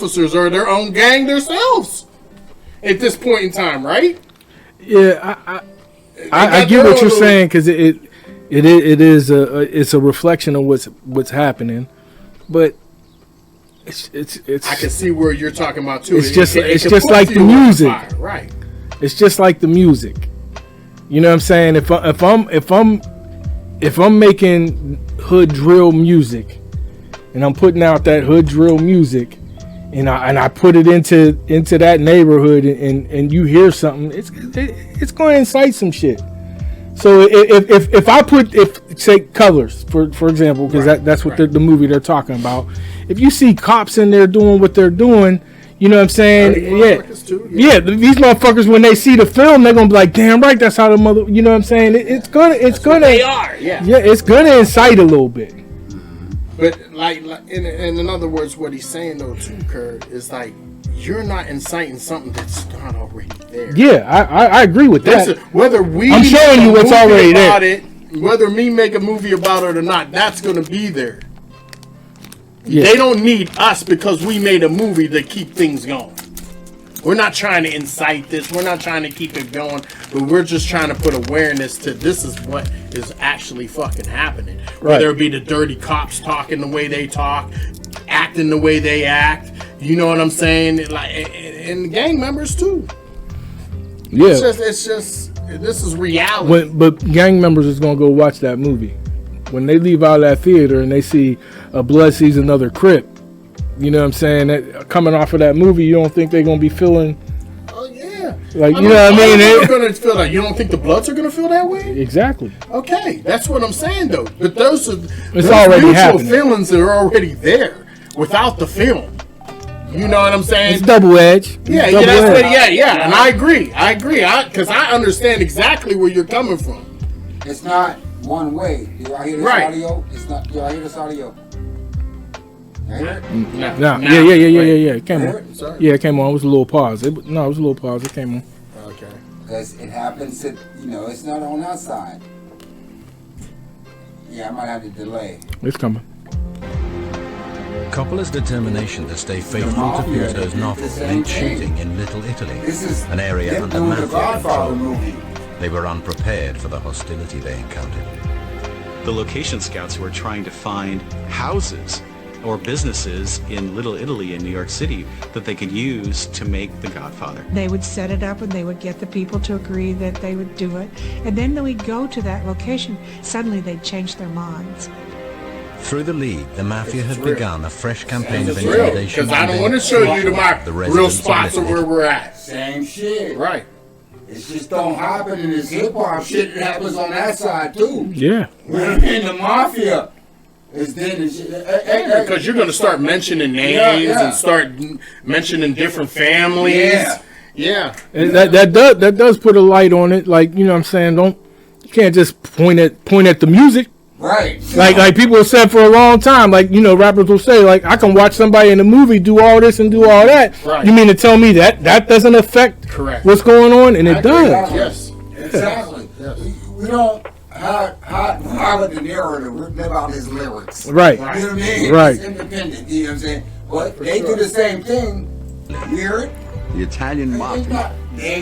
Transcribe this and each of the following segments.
officers are their own gang themselves at this point in time, right? Yeah, I get what you're saying, because it's a reflection of what's happening, but it's I can see where you're talking about too. It's just like the music, right? It's just like the music. You know what I'm saying? If I'm making hood drill music, and I'm putting out that hood drill music, and I put it into that neighborhood, and you hear something, it's going to incite some shit. So if I say Colors for example, because that's what the movie they're talking about. If you see cops in there doing what they're doing, you know what I'm saying? Yeah. These motherfuckers, when they see the film, they're gonna be like, damn right, that's how the mother. You know what I'm saying? It's gonna. They are. Yeah. Yeah, it's gonna incite a little bit. But like in other words, what he's saying though too, Kurt, is like, you're not inciting something that's not already there. Yeah, I agree with that. Listen, I'm showing you what's already there. Whether me make a movie about it or not, that's going to be there. Yeah. They don't need us because we made a movie to keep things going. We're not trying to incite this. We're not trying to keep it going. But we're just trying to put awareness to this is what is actually fucking happening. Right. Whether it be the dirty cops talking the way they talk, acting the way they act. You know what I'm saying? Like, and gang members too. Yeah. It's just this is reality. But gang members is gonna go watch that movie. When they leave out of that theater and they see a Blood Sees Another Crip, you know what I'm saying? That, coming off of that movie, you don't think they're gonna be feeling? Oh yeah. Like, you know what I mean? They're gonna feel that. You don't think the Bloods are gonna feel that way? Exactly. Okay, that's what I'm saying though. But those already mutual happening. feelings that are already there without the film. You know what I'm saying? It's double edge. Yeah, and I agree. Because I understand exactly where you're coming from. It's not one way. Do I hear this audio? It's not. Do I hear this audio? I hear it? No. Yeah. It came on. Sorry. Yeah, it came on. It was a little pause. It was a little pause. It came on. Okay. Because it happens to, it's not on our side. Yeah, I might have to delay. It's coming. Coppola's determination to stay faithful to Puto's novel meant shooting in Little Italy, an area under Mafia control. They were unprepared for the hostility they encountered. The location scouts were trying to find houses or businesses in Little Italy in New York City that they could use to make The Godfather. They would set it up and they would get the people to agree that they would do it. And then we'd go to that location. Suddenly they'd change their minds. Through the League, the Mafia had begun a fresh campaign of intimidation. Because I don't want to show you the real spots of where we're at. Same shit. Right. It just don't happen in this hip-hop shit. It happens on that side, too. Yeah. When in the Mafia, it's then because you're going to start mentioning names and start mentioning different families. Yeah. And that does put a light on it. Like, you know what I'm saying? You can't just point at the music. Right. Like people have said for a long time, like, rappers will say, like, I can watch somebody in a movie do all this and do all that. Right. You mean to tell me that doesn't affect what's going on? And it does. Yes. Exactly. Yes. We don't hire the narrator to rip about his lyrics. Right. You know what I mean? Right. It's independent. You know what I'm saying? But they do the same thing. You hear it? The Italian Mafia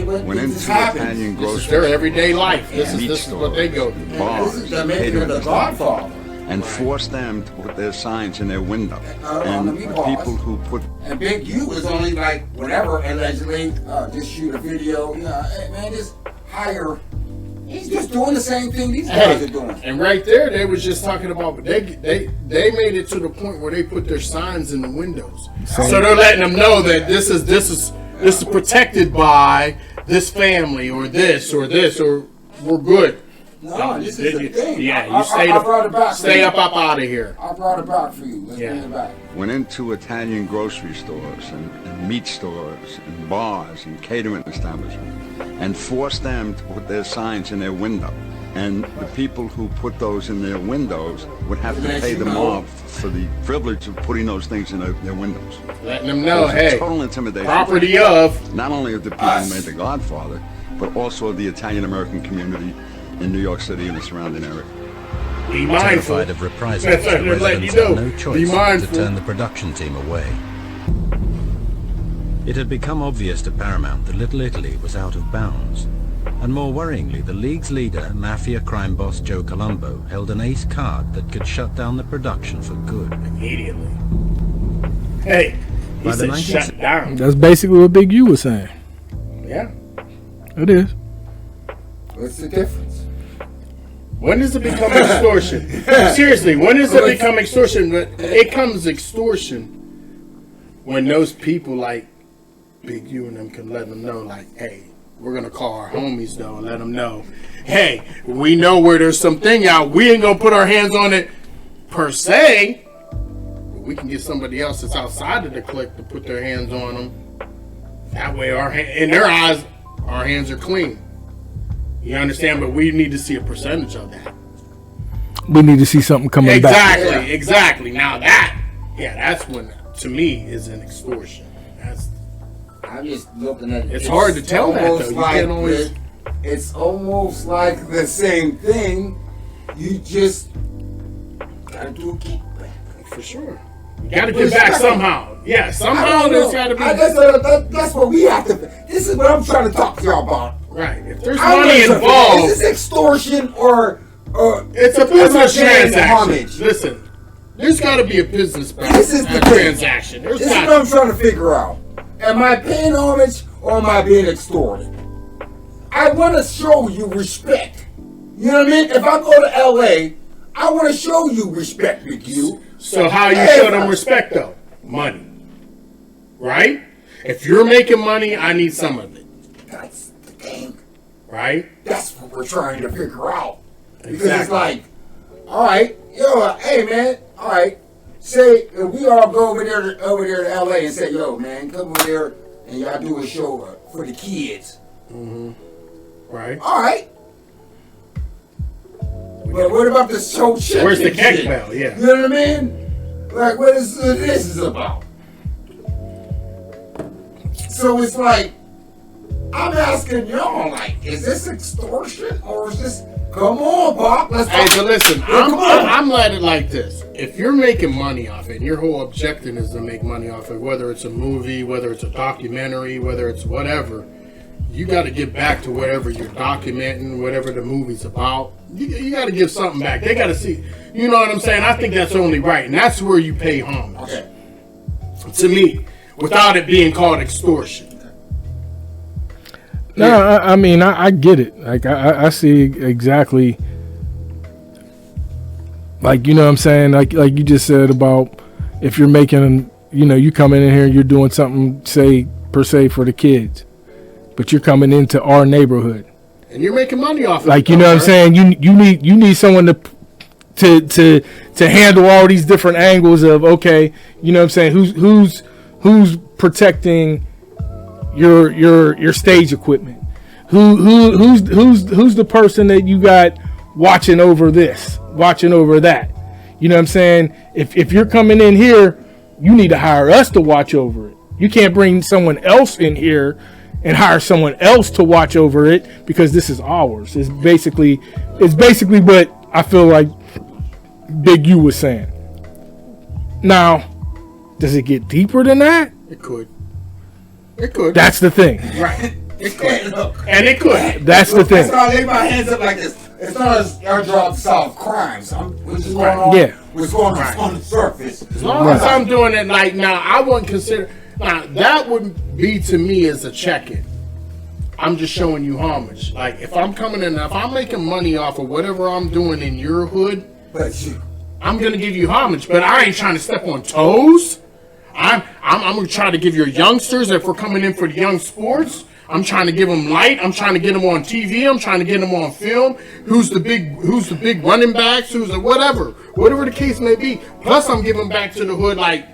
went into Italian grocery. This is their everyday life. This is what they go through. This is the making of The Godfather. And force them to put their signs in their window. And the people who put... And Big U was only like, whatever, allegedly, just shoot a video. Hey, man, just hire... He's just doing the same thing these guys are doing. And right there, they was just talking about, but they made it to the point where they put their signs in the windows. So they're letting them know that this is protected by this family or this or we're good. No, this is the thing. Yeah, you stay up out of here. I brought it back for you. Let's bring it back. Went into Italian grocery stores and meat stores and bars and catering establishments and forced them to put their signs in their window. And the people who put those in their windows would have to pay them off for the privilege of putting those things in their windows. Letting them know, hey, total intimidation. Property of not only of the people who made The Godfather, but also of the Italian-American community in New York City and the surrounding area. Be mindful. Terrified of reprisals, the residents had no choice but to turn the production team away. It had become obvious to Paramount that Little Italy was out of bounds. And more worryingly, the league's leader, Mafia crime boss Joe Colombo, held an ace card that could shut down the production for good. Immediately. Hey, he By the said 19th shut it down. That's basically what Big U was saying. Yeah. It is. What's the difference? When does it become extortion? Seriously, when does it become extortion? It comes extortion when those people like Big U and them can let them know, like, hey, we're going to call our homies, though, and let them know, hey, we know where there's something out. We ain't going to put our hands on it per se. But we can get somebody else that's outside of the clique to put their hands on them. That way, in their eyes, our hands are clean. You understand? But we need to see a percentage of that. We need to see something coming back. Exactly. Now that's when, to me, is an extortion. I'm just looking at it. It's hard to tell that, though. You can't always... It's almost like the same thing. You just gotta do a kickback. For sure. You gotta get back somehow. Yeah, somehow there's gotta be... That's what we have to... This is what I'm trying to talk to y'all about. Right. If there's money involved... Is this extortion or... It's a business transaction. Listen, there's gotta be a business transaction. This is what I'm trying to figure out. Am I paying homage or am I being extorted? I want to show you respect. You know what I mean? If I go to L.A., I want to show you respect with you. So how you show them respect, though? Money. Right? If you're making money, I need some of it. That's the thing. Right? That's what we're trying to figure out. Because Exactly. it's like, all right, yo, hey, man, all right. Say, if we all go over there to L.A. and say, yo, man, come over there and y'all do a show for the kids. Mm-hmm. Right. All right. But what about the show chicken? Where's the cake shit? bell? Yeah. You know what I mean? Like, what is this is about? So it's like, I'm asking y'all, like, is this extortion or is this... Come on, Bob. Let's Hey, talk. so listen, Come on. I'm at it like this. If you're making money off it, and your whole objective is to make money off it, whether it's a movie, whether it's a documentary, whether it's whatever, you got to get back to whatever you're documenting, whatever the movie's about. You got to give something back. They got to see. You know what I'm saying? I think that's only right, and that's where you pay homage. Okay. To me, without it being called extortion. No, I mean, I get it. Like, I see exactly, like, you know what I'm saying? Like you just said about if you're making, you know, you coming in here, you're doing something, say, per se, for the kids, but you're coming into our neighborhood. And you're making money off of it. Like, you know what I'm saying? You need someone to handle all these different angles of, okay, you know what I'm saying? Who's protecting your stage equipment? Who's the person that you got watching over this, watching over that? You know what I'm saying? If you're coming in here, you need to hire us to watch over it. You can't bring someone else in here and hire someone else to watch over it because this is ours. It's basically what I feel like Big U was saying. Now, does it get deeper than that? It could. It could. That's the thing. Right. It could. And it could. That's the thing. That's why I lay my hands up like this. It's not our job to solve crimes. What's going on? Yeah. What's going on the surface? As long as I'm doing it like now, I wouldn't consider. Now that would be to me as a check-in. I'm just showing you homage. Like if I'm coming in, if I'm making money off of whatever I'm doing in your hood, I'm gonna give you homage. But I ain't trying to step on toes. I'm gonna try to give your youngsters, if we're coming in for the young sports, I'm trying to give them light. I'm trying to get them on TV. I'm trying to get them on film. Who's the big running backs? Who's the whatever the case may be. Plus, I'm giving back to the hood, like,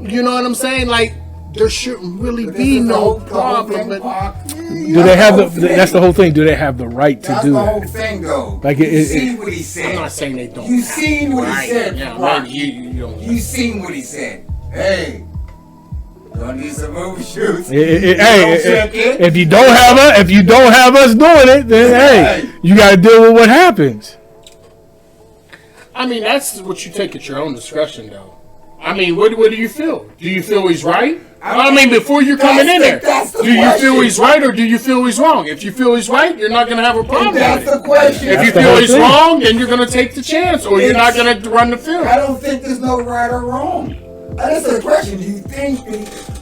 you know what I'm saying? Like, there shouldn't really be no problem. But do they have that's the whole thing. Do they have the right to do that? That's the whole that? thing, though. Like you seen what he said. I'm not saying they don't. You seen what he said. Yeah, Rock. you seen what he said. Hey, y'all need some movie shoots. If you don't have us doing it, then hey, you got to deal with what happens. I mean, that's what you take at your own discretion, though. I mean, what do you feel? Do you feel he's right? I mean, before you're coming in there, do you feel he's right or do you feel he's wrong? If you feel he's right, you're not going to have a problem with it. That's the question. If you feel he's wrong, then you're going to take the chance or you're not going to run the film. I don't think there's no right or wrong. That's the question. Do you think,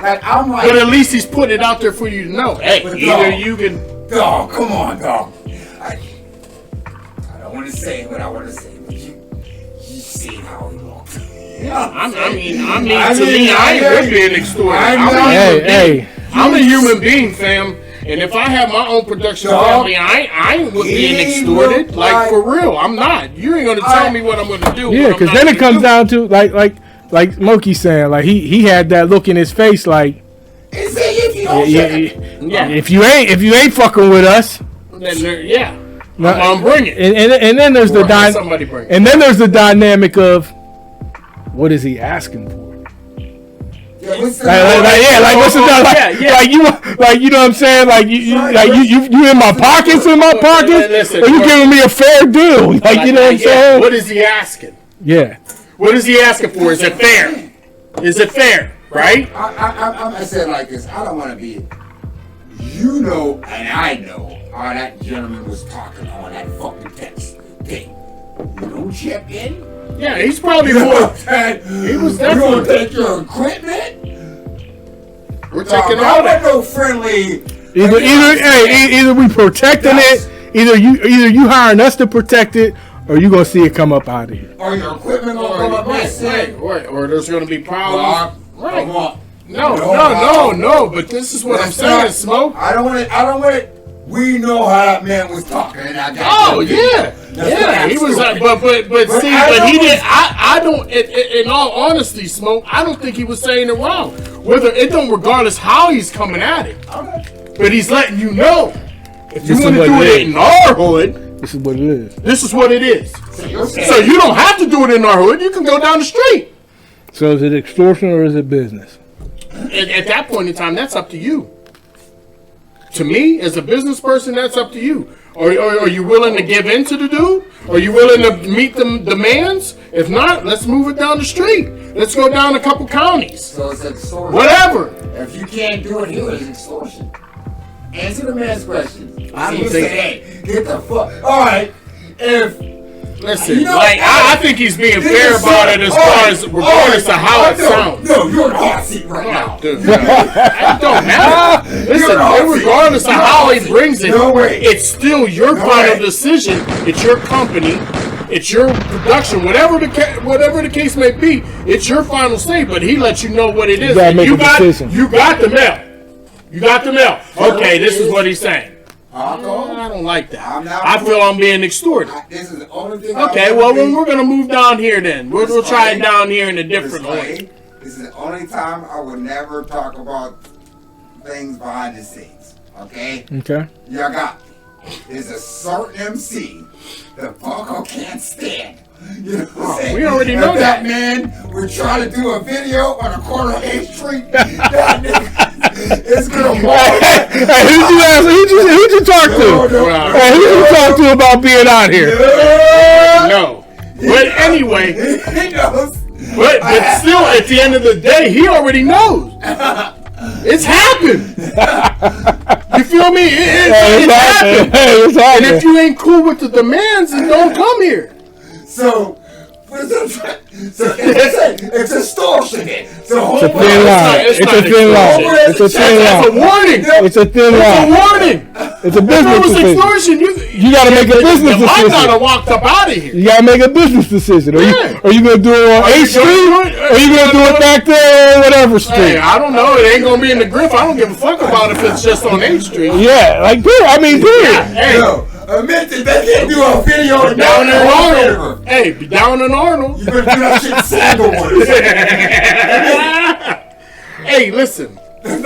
like, I'm like... But at least he's putting it out there for you to know. Hey, either you can... Dog, come on, dog. I don't want to say what I want to say, but you see how he looks. Yeah, I mean, to me, I ain't with being extorted. I'm a human being, fam. And if I have my own production family, I ain't with being extorted. Like, for real, I'm not. You ain't gonna tell me what I'm gonna do. Yeah, because then it comes down to like Moki saying, like he had that look in his face, like, if you ain't fucking with us, then I'm bringing. And then there's the there's the dynamic of what is he asking for? What's the you know what I'm saying? Like you in my pockets, or you giving me a fair deal? Like, you know what I'm saying? What is he asking? Yeah. What is he asking for? Is it fair? Is it fair? Right? I said like this. I don't want to be. You know, and I know how that gentleman was talking on that fucking text thing. You don't check in. Yeah, he's probably more. He was definitely. You gonna take your equipment? We're taking all that. No friendly. Either we protecting it. Either you hiring us to protect it, or you gonna see it come up out of here. Or your equipment gonna come up right. Or there's gonna be problems. Right. No. But this is what I'm saying, Smoke. I don't want it. We know how that man was talking. And I got he was like, but he didn't. I don't. In all honesty, Smoke, I don't think he was saying it wrong. Regardless how he's coming at it. Okay. But he's letting you know if you want to do it in our hood, this is what it is. This is what it is. So you don't have to do it in our hood. You can go down the street. So is it extortion or is it business? At that point in time, that's up to you. To me, as a business person, that's up to you. Are you willing to give in to the dude? Are you willing to meet the demands? If not, let's move it down the street. Let's go down a couple counties. So it's extortion. Whatever. If you can't do it here, it's extortion. Answer the man's question. I don't think. Hey, get the fuck. All right. Listen, I think he's being fair about it as far as regardless of how it sounds. No, you're in the hot seat right now. Dude, it don't matter. Listen, regardless of how he brings it, it's still your final decision. It's your company. It's your production. Whatever the case may be, it's your final say. But he lets you know what it is. You got the mail. You got the mail. Okay, this is what he's saying. I don't like that. I feel I'm being extorted. This is the only thing. Okay, well, then we're gonna move down here. Then we'll try it down here in a different way. This is the only time I will never talk about things behind the scenes. Okay. Okay. Y'all got me. There's a certain MC that Funko can't stand. You know what I'm saying? We already know that, man. We're trying to do a video on the corner of 8th Street. That nigga. It's gonna walk. Hey, who'd you talk to? Hey, who'd you talk to about being out here? No. But anyway, he knows. But still, at the end of the day, he already knows. It's happened. You feel me? It's happened. It's happened. And if you ain't cool with the demands, then don't come here. So it's extortion. It's a thin line. It's a thin line. It's a thin line. It's a warning. It's a thin line. It's a warning. It's a business decision. If it was extortion, you gotta make a business decision. I gotta walk up out of here. You gotta make a business decision. Are you gonna do it on 8th Street? Or are you gonna do it back there on whatever street? Hey, I don't know. It ain't gonna be in the Griff. I don't give a fuck about if it's just on 8th Street. Yeah, like period. I mean, period. Hey. Admit that they can't do a video down in Arnold. Hey, be down in Arnold. You better do that shit in Sandalwood. Hey, listen. I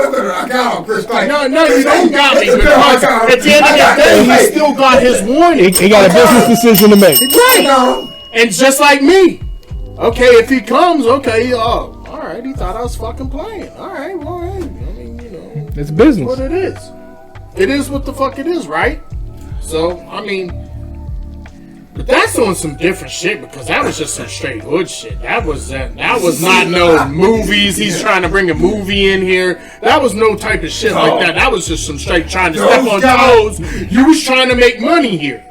got him, Chris. No, you don't got me. Because at the end of the day, he still got his warning. He got a business decision to make. Right. And just like me. Okay, if he comes, okay, all right, he thought I was fucking playing. All right, well, hey, I mean, you know. It's business. What it is. It is what the fuck it is, right? So, I mean, But that's on some different shit because that was just some straight hood shit. That was not no movies. He's trying to bring a movie in here. That was no type of shit like that. That was just some straight trying to step on toes. You was trying to make money here.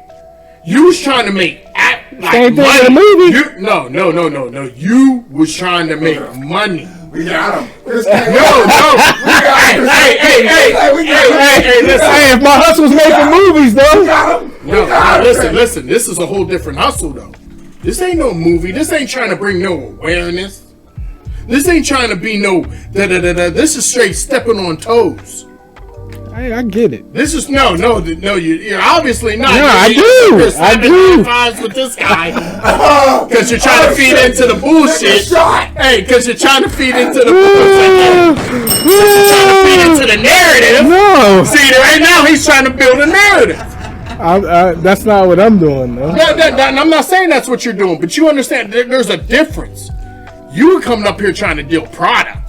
You was trying to make same thing in the movie. No. You was trying to make money. We got him. No. Hey, listen. Hey, if my hustle's making movies, though. No, listen. This is a whole different hustle, though. This ain't no movie. This ain't trying to bring no awareness. This ain't trying to be no da-da-da-da. This is straight stepping on toes. Hey, I get it. This is no. You're obviously not. No, I do. Fives with this guy because you're trying to feed into the bullshit. Hey, because you're trying to feed into the bullshit. You're trying to feed into the narrative. No. See, right now he's trying to build a narrative. That's not what I'm doing, though. I'm not saying that's what you're doing, but you understand there's a difference. You were coming up here trying to deal product.